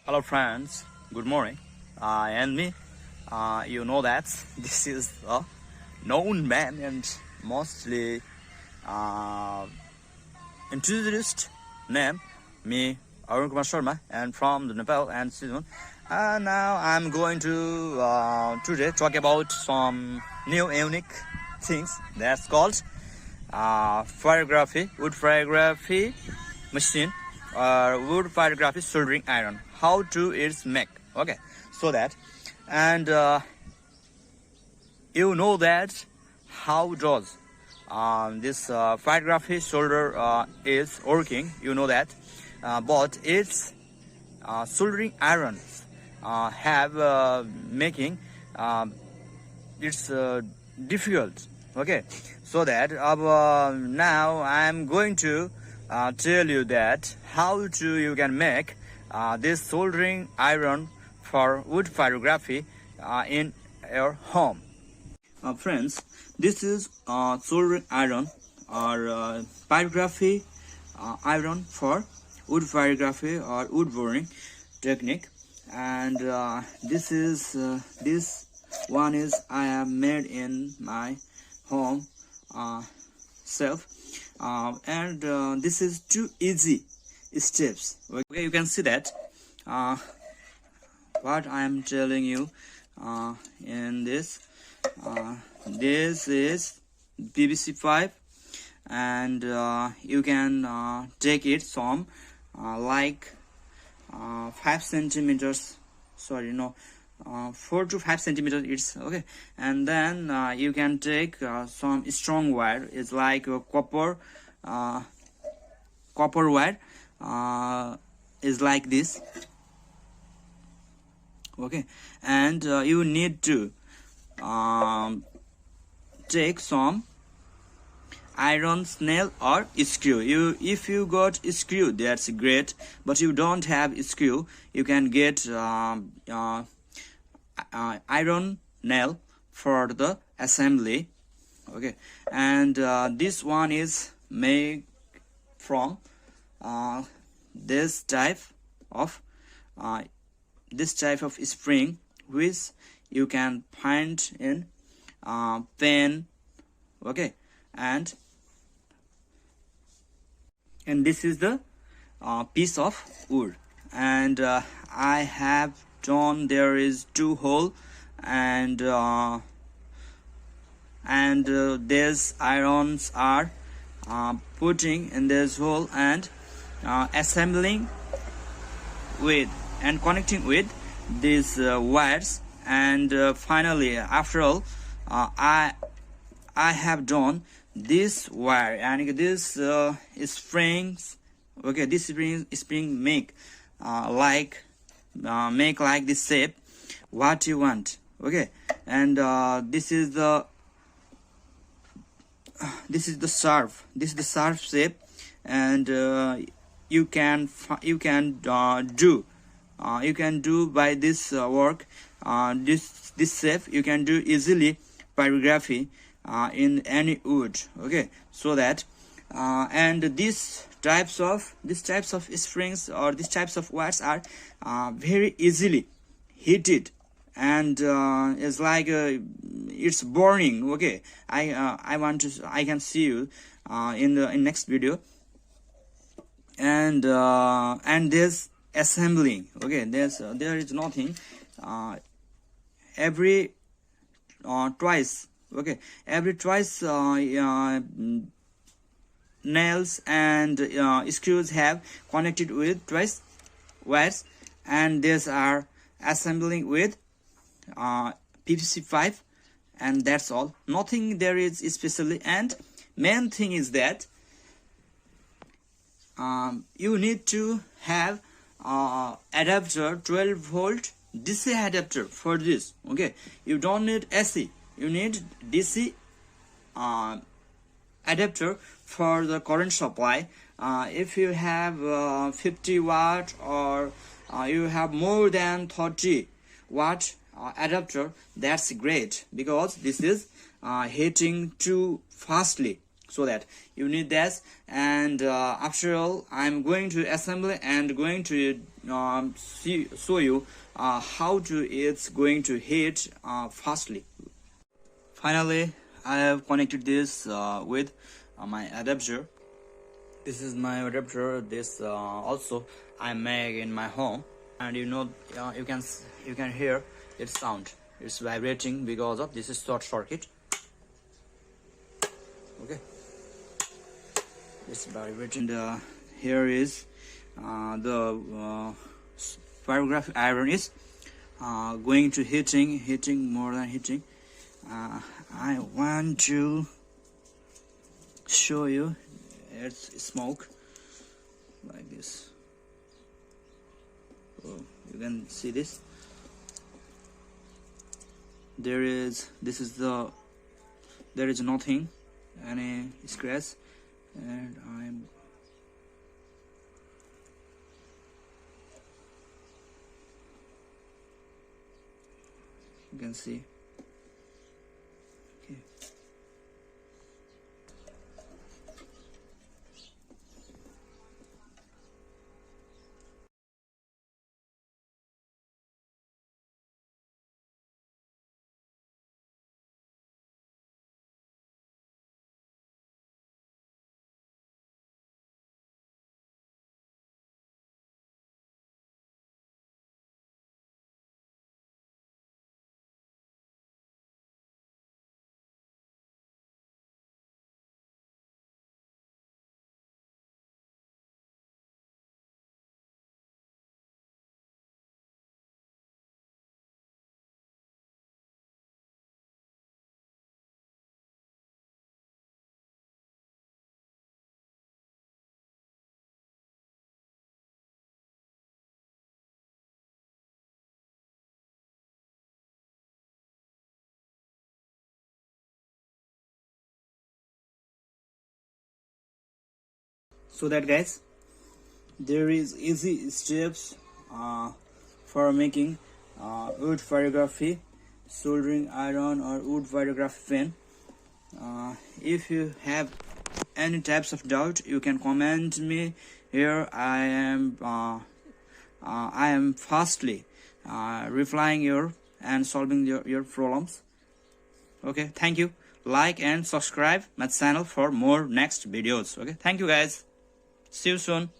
Hello friends, good morning. And me, you know that this is a known man and mostly introduced name, me Arun Kumar Sharma, and from the Nepal and Sweden. And now I'm going to today talk about some new unique things that's called pyrography, wood pyrography machine, or wood pyrography soldering iron. How to its make? Okay, so that, and you know that how does this pyrography solder is working? You know that, but its soldering irons have making it's difficult. Okay, so that now I'm going to tell you that how to you can make this soldering iron for wood pyrography in your home. Friends, this is soldering iron or pyrography iron for wood pyrography or wood burning technique, and this one is I have made in my home self, and this is two easy steps. Okay, you can see that what I am telling you in this. This is PVC pipe, and you can take it some like 5 centimeters. Sorry, no, 4 to 5 centimeters. It's okay, and then you can take some strong wire. It's like a copper wire. Is like this. Okay, and you need to take some iron nail or screw. If you got a screw, that's great, but you don't have a screw, you can get iron nail for the assembly. Okay, and this one is made from this type of spring, which you can find in pen. Okay, and this is the piece of wood, and I have done there is 2 hole, and these irons are putting in this hole and assembling with and connecting with these wires, and finally after all I have done this wire and this springs. Okay, this spring make like this shape what you want. Okay, and this is the sharp shape, and you can do by this work this shape. You can do easily pyrography in any wood. Okay, so that and these types of springs or these types of wires are very easily heated, and it's like it's burning. Okay, I can see you in next video, and there's assembling. Okay, there is nothing every twice. Okay, every twice nails and screws have connected with twice wires, and these are assembling with PVC pipe, and that's all. Nothing there is especially, and main thing is that you need to have adapter 12-volt DC adapter for this. Okay, you don't need AC, you need DC adapter for the current supply. If you have 50 watt or you have more than 30 watt adapter, that's great, because this is heating too fastly. so that you need this. And after all, I'm going to assemble and going to show you how to it's going to heat fastly. Finally, I have connected this with my adapter. This is my adapter. This also I make in my home, and you can hear its sound. It's vibrating because of this is short circuit. Okay, it's vibrating. And here is the pyrography iron is going to heating more than heating. I want to show you it's smoke like this. Oh, you can see this. There is nothing, any scratch, and you can see. Okay. So that, guys, there is easy steps for making wood pyrography, soldering iron or wood pyrography pen. If you have any types of doubt, you can comment me here. I am fastly replying your and solving your problems. Okay, thank you. Like and subscribe my channel for more next videos. Okay, thank you guys. See you soon.